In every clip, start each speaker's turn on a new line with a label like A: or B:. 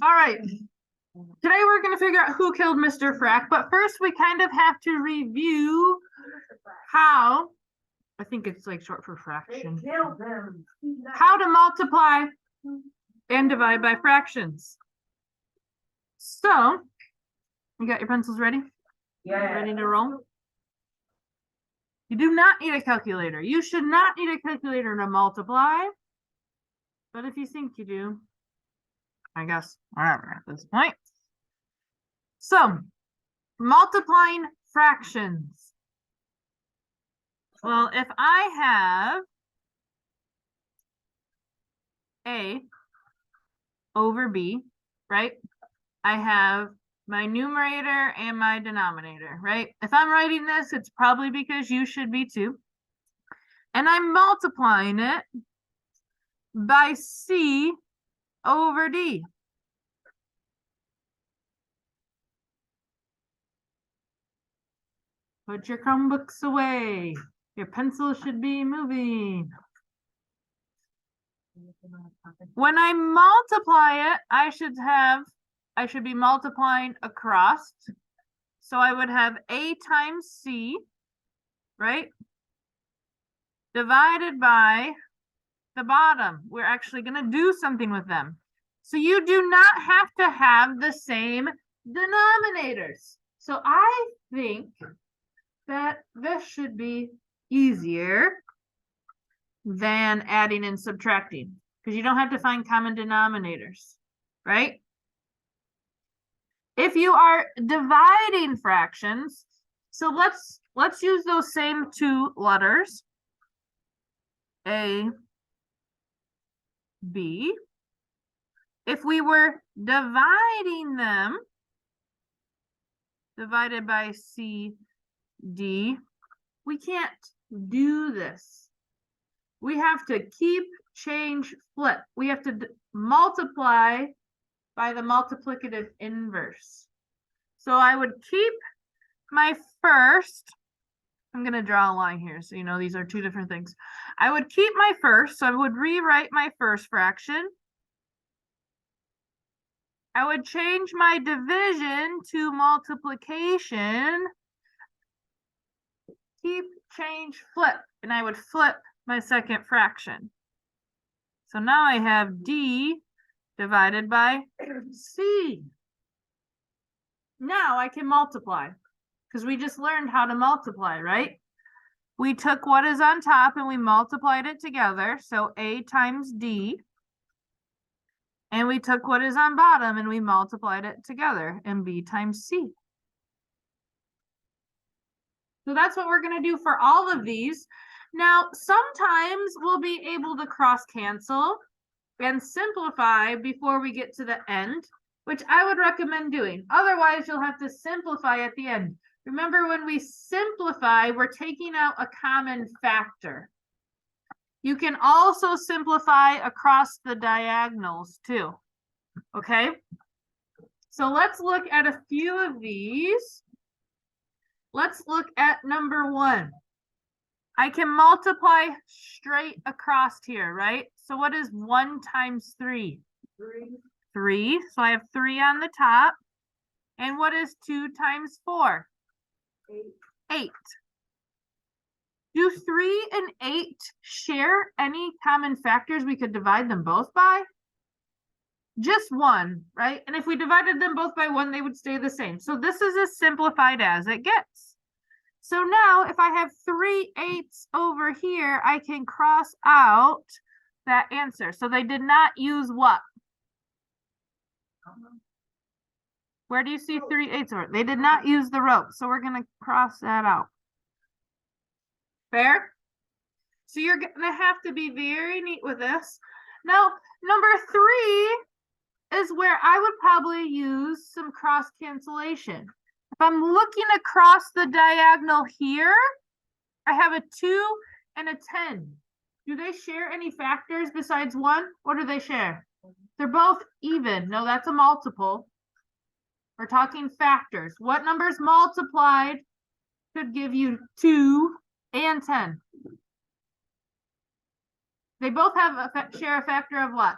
A: All right. Today we're going to figure out who killed Mr. Frac, but first we kind of have to review how, I think it's like short for fraction, how to multiply and divide by fractions. So, you got your pencils ready?
B: Yeah.
A: Ready to roll? You do not need a calculator. You should not need a calculator to multiply, but if you think you do, I guess, whatever at this point. So, multiplying fractions. Well, if I have A over B, right? I have my numerator and my denominator, right? If I'm writing this, it's probably because you should be too. And I'm multiplying it by C over D. Put your Chromebooks away. Your pencil should be moving. When I multiply it, I should be multiplying across. So I would have A times C, right? Divided by the bottom. We're actually going to do something with them. So you do not have to have the same denominators. So I think that this should be easier than adding and subtracting, because you don't have to find common denominators, right? If you are dividing fractions, so let's use those same two letters, A, B. If we were dividing them, divided by C, D, we can't do this. We have to keep, change, flip. We have to multiply by the multiplicative inverse. So I would keep my first, I'm going to draw a line here so you know these are two different things. I would keep my first, so I would rewrite my first fraction. I would change my division to multiplication. Keep, change, flip, and I would flip my second fraction. So now I have D divided by C. Now I can multiply, because we just learned how to multiply, right? We took what is on top and we multiplied it together, so A times D. And we took what is on bottom and we multiplied it together, and B times C. So that's what we're going to do for all of these. Now, sometimes we'll be able to cross cancel and simplify before we get to the end, which I would recommend doing. Otherwise, you'll have to simplify at the end. Remember, when we simplify, we're taking out a common factor. You can also simplify across the diagonals too. Okay? So let's look at a few of these. Let's look at number 1. I can multiply straight across here, right? So what is 1 times 3? 3. So I have 3 on the top. And what is 2 times 4? 8. Do 3 and 8 share any common factors we could divide them both by? Just 1, right? And if we divided them both by 1, they would stay the same. So this is as simplified as it gets. So now if I have 3 8s over here, I can cross out that answer. So they did not use what? Where do you see 3 8s over? They did not use the rope. So we're going to cross that out. Fair? So you're going to have to be very neat with this. Now, number 3 is where I would probably use some cross cancellation. If I'm looking across the diagonal here, I have a 2 and a 10. Do they share any factors besides 1? What do they share? They're both even. No, that's a multiple. We're talking factors. What numbers multiplied could give you 2 and 10? They both have share a factor of what?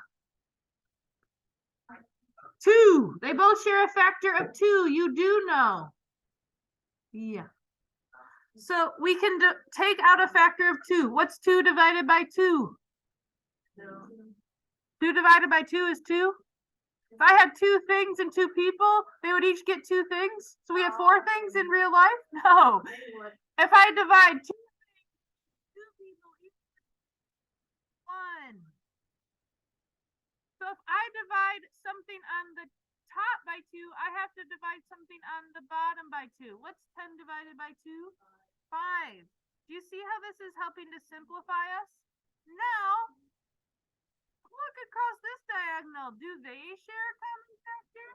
A: 2. They both share a factor of 2. You do know. Yeah. So we can take out a factor of 2. What's 2 divided by 2? 2 divided by 2 is 2. If I had 2 things and 2 people, they would each get 2 things. So we have 4 things in real life? No. If I divide 2 things, 2 people each get 1. So if I divide something on the top by 2, I have to divide something on the bottom by 2. What's 10 divided by 2? 5. Do you see how this is helping to simplify us? Now, look across this diagonal. Do they share a common factor?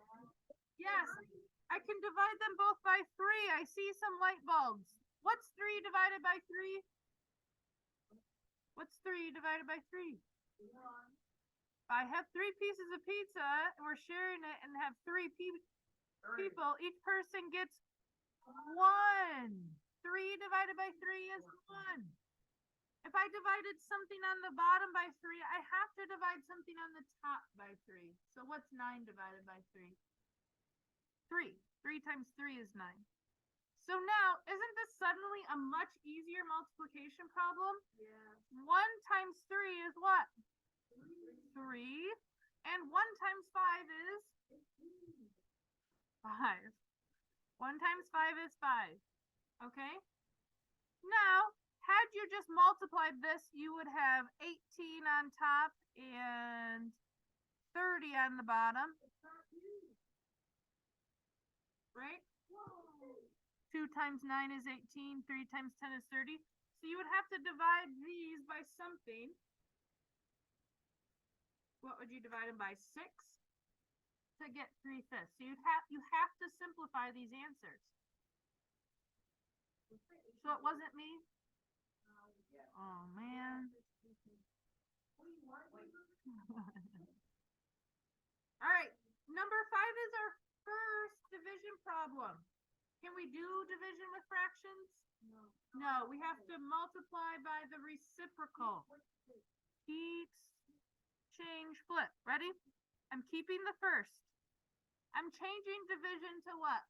A: Yes. I can divide them both by 3. I see some light bulbs. What's 3 divided by 3? What's 3 divided by 3? I have 3 pieces of pizza, and we're sharing it, and have 3 people. Each person gets 1. 3 divided by 3 is 1. If I divided something on the bottom by 3, I have to divide something on the top by 3. So what's 9 divided by 3? 3. 3 times 3 is 9. So now, isn't this suddenly a much easier multiplication problem? Yeah. 1 times 3 is what? 3. And 1 times 5 is? 5. 1 times 5 is 5. Okay? Now, had you just multiplied this, you would have 18 on top and 30 on the bottom. Right? 2 times 9 is 18. 3 times 10 is 30. So you would have to divide these by something. What would you divide them by? 6 to get 3/5. So you have to simplify these answers. So it wasn't me? Oh, man. All right. Number 5 is our first division problem. Can we do division with fractions? No, we have to multiply by the reciprocal. Keep, change, flip. Ready? I'm keeping the first. I'm changing division to what?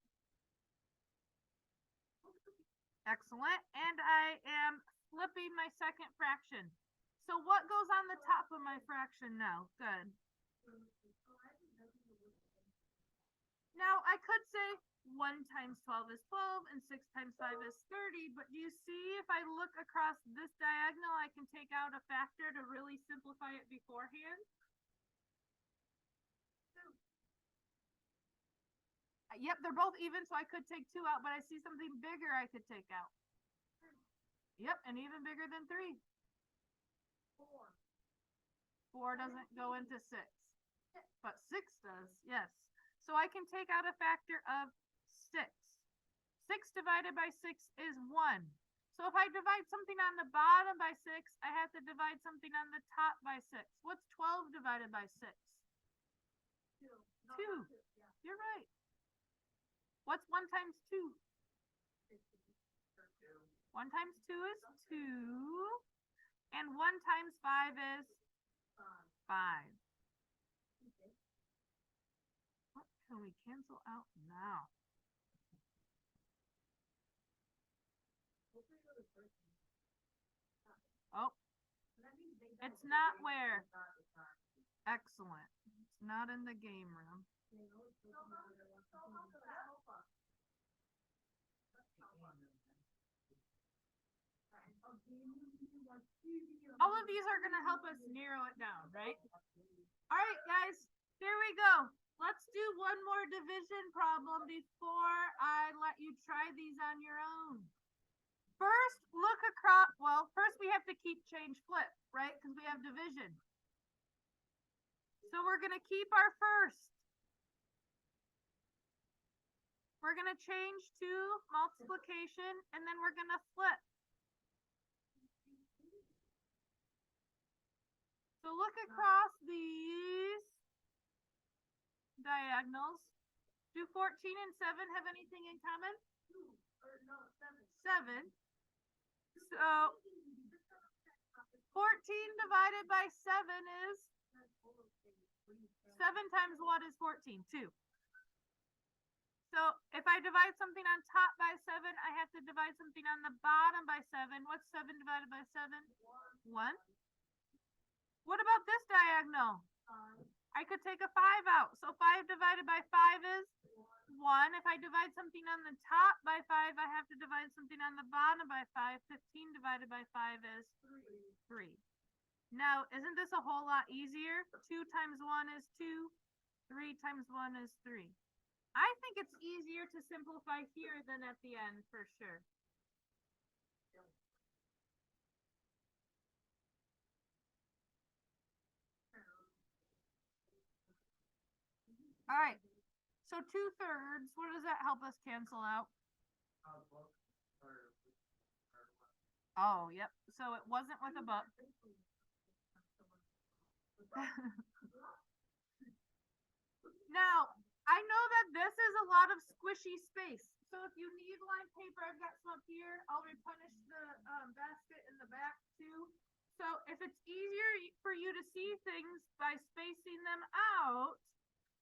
A: Excellent. And I am flipping my second fraction. So what goes on the top of my fraction now? Good. Now I could say 1 times 12 is 12 and 6 times 5 is 30, but do you see if I look across this diagonal, I can take out a factor to really simplify it beforehand? Yep, they're both even, so I could take 2 out, but I see something bigger I could take out. Yep, and even bigger than 3. 4 doesn't go into 6, but 6 does, yes. So I can take out a factor of 6. 6 divided by 6 is 1. So if I divide something on the bottom by 6, I have to divide something on the top by 6. What's 12 divided by 6? 2. You're right. What's 1 times 2? 1 times 2 is 2. And 1 times 5 is 5. What can we cancel out now? Oh, it's not where. Excellent. It's not in the game room. All of these are going to help us narrow it down, right? All right, guys, here we go. Let's do one more division problem before I let you try these on your own. First, look across. Well, first we have to keep, change, flip, right? Because we have division. So we're going to keep our first. We're going to change to multiplication, and then we're going to flip. So look across these diagonals. Do 14 and 7 have anything in common? 7. So 14 divided by 7 is 7 times what is 14? 15 too. So if I divide something on top by 7, I have to divide something on the bottom by 7. What's 7 divided by 7? 1. What about this diagonal? I could take a 5 out. So 5 divided by 5 is 1. If I divide something on the top by 5, I have to divide something on the bottom by 5. 15 divided by 5 is 3. Now, isn't this a whole lot easier? 2 times 1 is 2. 3 times 1 is 3. I think it's easier to simplify here than at the end for sure. All right. So 2/3, what does that help us cancel out? Oh, yep. So it wasn't with a buck. Now, I know that this is a lot of squishy space. So if you need lined paper, I've got some up here. I'll replenish the basket in the back too. So if it's easier for you to see things by spacing them out,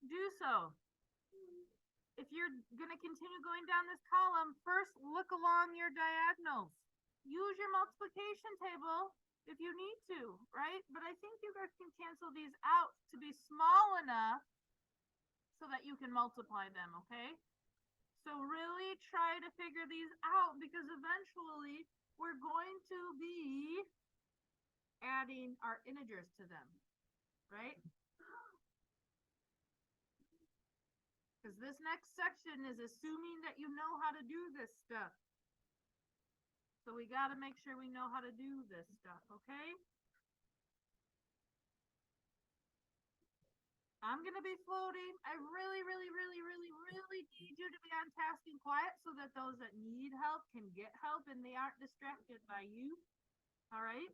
A: do so. If you're going to continue going down this column, first look along your diagonals. Use your multiplication table if you need to, right? But I think you guys can cancel these out to be small enough so that you can multiply them, okay? So really try to figure these out because eventually we're going to be adding our integers to them, right? Because this next section is assuming that you know how to do this stuff. So we got to make sure we know how to do this stuff, okay? I'm going to be floating. I really need you to be on task and quiet so that those that need help can get help and they aren't distracted by you. All right?